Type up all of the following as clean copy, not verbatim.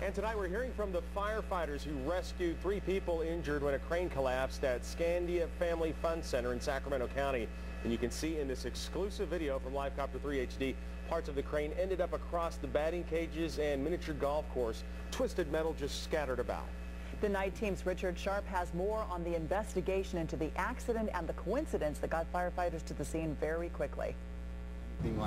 And tonight we're hearing from the firefighters who rescued 3 people injured when a crane collapsed at SCANDIA Family Fun Center in Sacramento County. And you can see in this exclusive video from Livecopter 3 HD, parts of the crane ended up across the batting cages and miniature golf course. Twisted metal just scattered about. The night team's Richard Sharp has more on the investigation into the accident and the coincidence that got firefighters to the scene very quickly.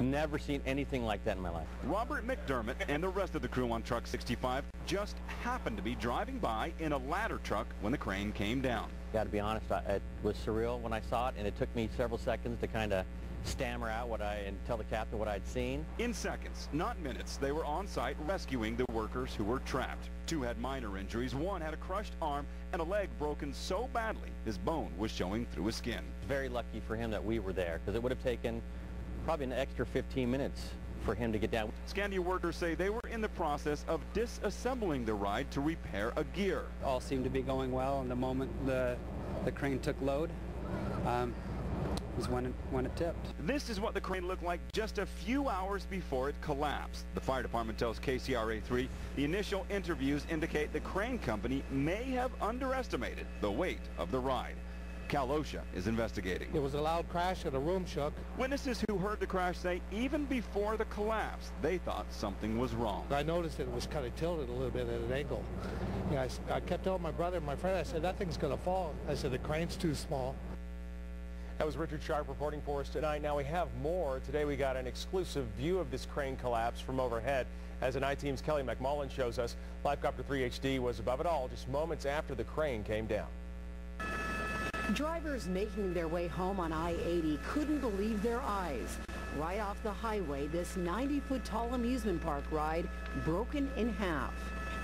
Never seen anything like that in my life. Robert McDermott and the rest of the crew on Truck 65 just happened to be driving by in a ladder truck when the crane came down. Got to be honest, it was surreal when I saw it, and it took me several seconds to kind of stammer out and tell the captain what I'd seen. In seconds, not minutes, they were on site rescuing the workers who were trapped. 2 had minor injuries, 1 had a crushed arm and a leg broken so badly his bone was showing through his skin. Very lucky for him that we were there, because it would have taken probably an extra 15 minutes for him to get down. Scandia workers say they were in the process of disassembling the ride to repair a gear. All seemed to be going well, and the moment the crane took load was when it tipped. This is what the crane looked like just a few hours before it collapsed. The fire department tells KCRA 3 the initial interviews indicate the crane company may have underestimated the weight of the ride. Cal OSHA is investigating. It was a loud crash and the room shook. Witnesses who heard the crash say even before the collapse, they thought something was wrong. I noticed it was kind of tilted a little bit at an angle. Yeah, I kept telling my brother and my friend, I said, that thing's going to fall. I said, the crane's too small. That was Richard Sharp reporting for us tonight. Now we have more. Today we got an exclusive view of this crane collapse from overhead. As the night team's Kelly McMullen shows us, Livecopter 3 HD was above it all just moments after the crane came down. Drivers making their way home on I-80 couldn't believe their eyes. Right off the highway, this 90-foot tall amusement park ride broken in half.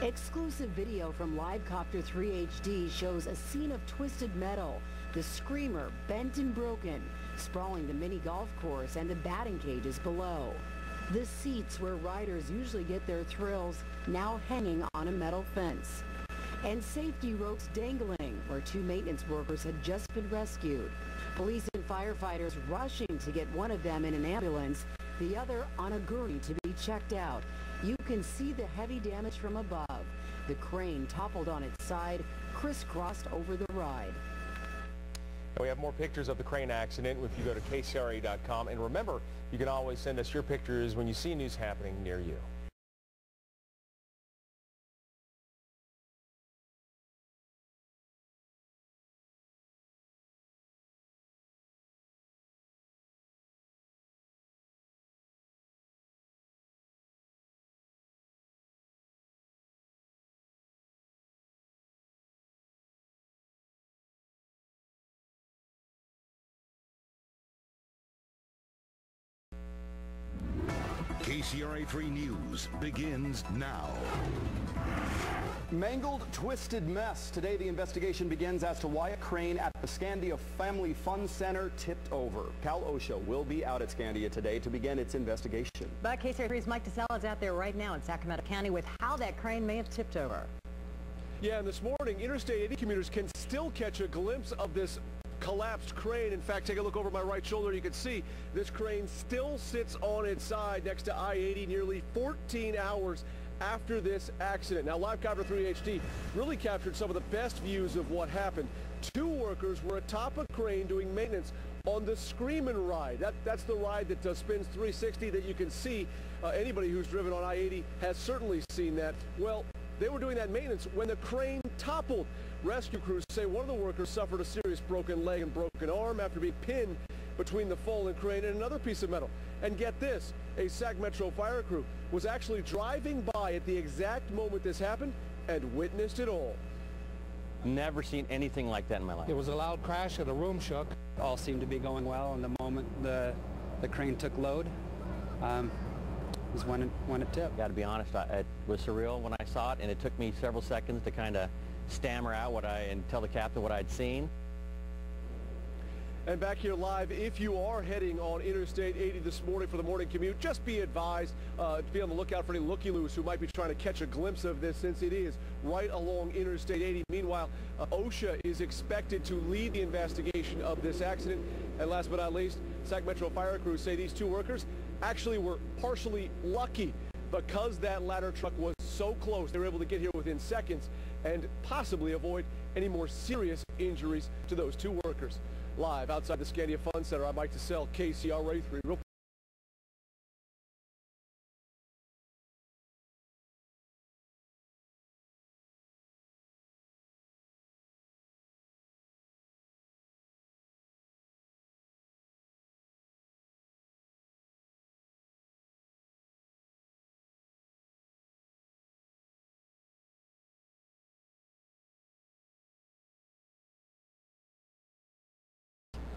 Exclusive video from Livecopter 3 HD shows a scene of twisted metal, the screamer bent and broken, sprawling the mini golf course and the batting cages below. The seats where riders usually get their thrills now hanging on a metal fence. And safety ropes dangling where 2 maintenance workers had just been rescued. Police and firefighters rushing to get one of them in an ambulance, the other on a gurney to be checked out. You can see the heavy damage from above. The crane toppled on its side, crisscrossed over the ride. We have more pictures of the crane accident if you go to KCRA.com. And remember, you can always send us your pictures when you see news happening near you. KCRA 3 News begins now. Mangled, twisted mess. Today the investigation begins as to why a crane at the Scandia Family Fun Center tipped over. Cal OSHA will be out at Scandia today to begin its investigation. But KCRA 3's Mike-Teselle is out there right now in Sacramento County with how that crane may have tipped over. Yeah, and this morning, Interstate 80 commuters can still catch a glimpse of this collapsed crane. In fact, take a look over my right shoulder. You can see this crane still sits on its side next to I-80 nearly 14 hours after this accident. Now, Livecopter 3 HD really captured some of the best views of what happened. 2 workers were atop a crane doing maintenance on the Screamer ride. That's the ride that spins 360 that you can see. Anybody who's driven on I-80 has certainly seen that. Well, they were doing that maintenance when the crane toppled. Rescue crews say one of the workers suffered a serious broken leg and broken arm after being pinned between the fallen crane and another piece of metal. And get this, a Sac Metro fire crew was actually driving by at the exact moment this happened and witnessed it all. Never seen anything like that in my life. It was a loud crash and the room shook. All seemed to be going well, and the moment the crane took load was when it tipped. Got to be honest, it was surreal when I saw it, and it took me several seconds to kind of stammer out and tell the captain what I'd seen. And back here live, if you are heading on Interstate 80 this morning for the morning commute, just be advised to be on the lookout for any looky-loos who might be trying to catch a glimpse of this, since it is right along Interstate 80. Meanwhile, OSHA is expected to lead the investigation of this accident. And last but not least, Sac Metro fire crews say these two workers actually were partially lucky. because that ladder truck was so close, they were able to get here within seconds and possibly avoid any more serious injuries to those two workers. Live outside the Scandia Fun Center, I'm Mike-Teselle, KCRA 3.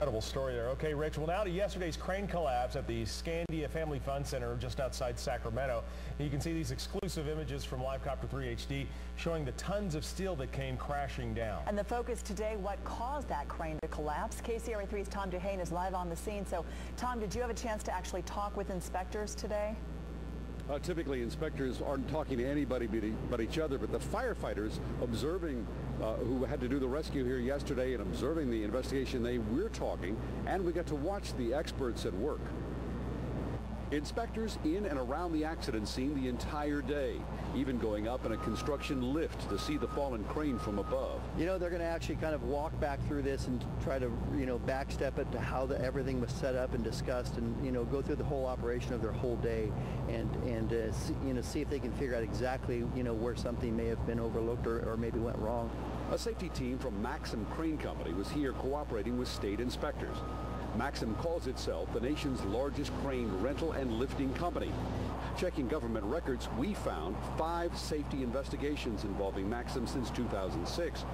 Incredible story there. Okay, Rich, well, now to yesterday's crane collapse at the Scandia Family Fun Center just outside Sacramento. And you can see these exclusive images from Live Copter 3 HD showing the tons of steel that came crashing down. And the focus today, what caused that crane to collapse? KCRA 3's Tom-Duhain is live on the scene. So, Tom, did you have a chance to actually talk with inspectors today? Typically, inspectors aren't talking to anybody but each other, but the firefighters observing who had to do the rescue here yesterday and observing the investigation, they were talking, and we got to watch the experts at work. Inspectors in and around the accident scene the entire day, even going up in a construction lift to see the fallen crane from above. You know, they're going to actually kind of walk back through this and try to, backstep it to how everything was set up and discussed, and, go through the whole operation of their whole day and see if they can figure out exactly, where something may have been overlooked or maybe went wrong. A safety team from Maxim Crane Company was here cooperating with state inspectors. Maxim calls itself the nation's largest crane rental and lifting company. Checking government records, we found 5 safety investigations involving Maxim since 2006.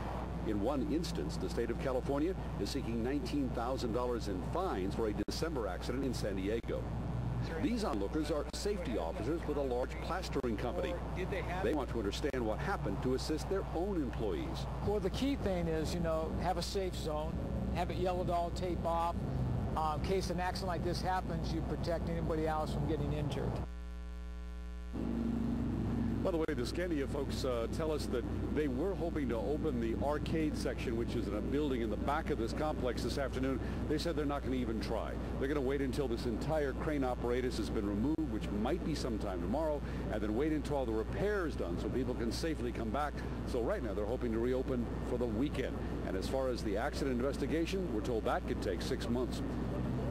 In one instance, the state of California is seeking $19,000 in fines for a December accident in San Diego. These onlookers are safety officers with a large plastering company. They want to understand what happened to assist their own employees. Well, the key thing is, have a safe zone, have it yellow dog tape off. In case an accident like this happens, you protect anybody else from getting injured. By the way, the Scandia folks tell us that they were hoping to open the arcade section, which is in a building in the back of this complex this afternoon. They said they're not going to even try. They're going to wait until this entire crane apparatus has been removed, which might be sometime tomorrow, and then wait until all the repairs done so people can safely come back. So right now they're hoping to reopen for the weekend. And as far as the accident investigation, we're told that could take 6 months.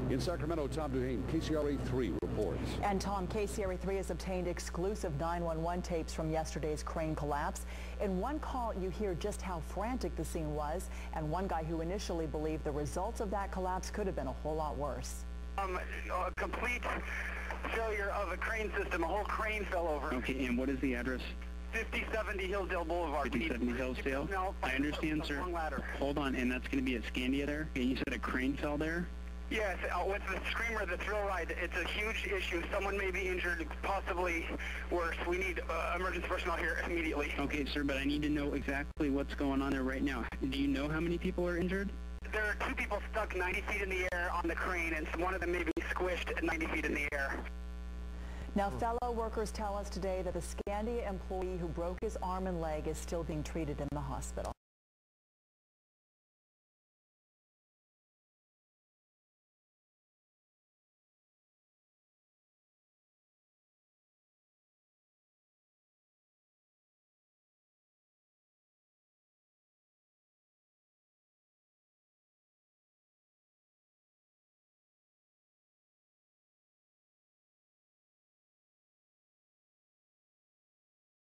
In Sacramento, Tom-Duhain, KCRA 3 reports. And Tom, KCRA 3 has obtained exclusive 911 tapes from yesterday's crane collapse. In one call, you hear just how frantic the scene was, and one guy who initially believed the results of that collapse could have been a whole lot worse. A complete failure of a crane system. A whole crane fell over. Okay, and what is the address? 5070 Hillsdale Boulevard. 5070 Hillsdale? I understand, sir. Hold on, and that's going to be at Scandia there? And you said a crane fell there? Yes, with the Screamer, the thrill ride, it's a huge issue. Someone may be injured, possibly worse. We need emergency personnel here immediately. Okay, sir, but I need to know exactly what's going on there right now. Do you know how many people are injured? There are 2 people stuck 90 feet in the air on the crane, and one of them may be squished at 90 feet in the air. Now, fellow workers tell us today that the Scandia employee who broke his arm and leg is still being treated in the hospital.